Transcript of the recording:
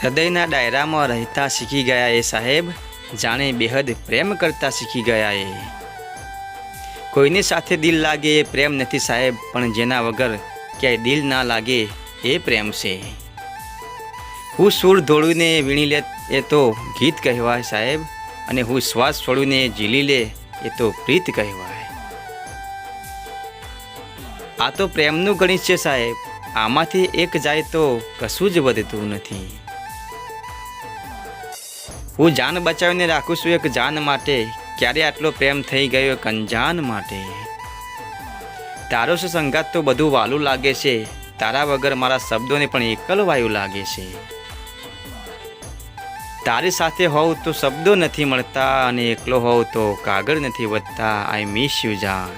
હૃદયના ડાયરામાં રહેતા શીખી ગયા એ સાહેબ, જાણે બેહદ પ્રેમ કરતા શીખી ગયા એ. કોઈની સાથે દિલ લાગે એ પ્રેમ નથી સાહેબ, પણ જેના વગર ક્યાંય દિલ ના લાગે એ પ્રેમ છે. હું સૂર ધોળીને વીણી લે એ તો ગીત કહેવાય સાહેબ, અને હું શ્વાસ છોડીને ઝીલી લે એ તો પ્રીત કહેવાય. આ તો પ્રેમનું ગણિત છે સાહેબ, આમાંથી એક જાય તો કશું જ વધતું નથી. હું જાન બચાવીને રાખું છું એક જાન માટે, ક્યારે આટલો પ્રેમ થઈ ગયો એક અંજાન માટે. તારો છે સંગાત તો બધું વાલું લાગે છે, તારા વગર મારા શબ્દોને પણ એકલવાયું લાગે છે. તારી સાથે હોવ તો શબ્દો નથી મળતા, અને એકલો હોવ તો કાગળ નથી વધતા. આઈ મિસ યુ જાન.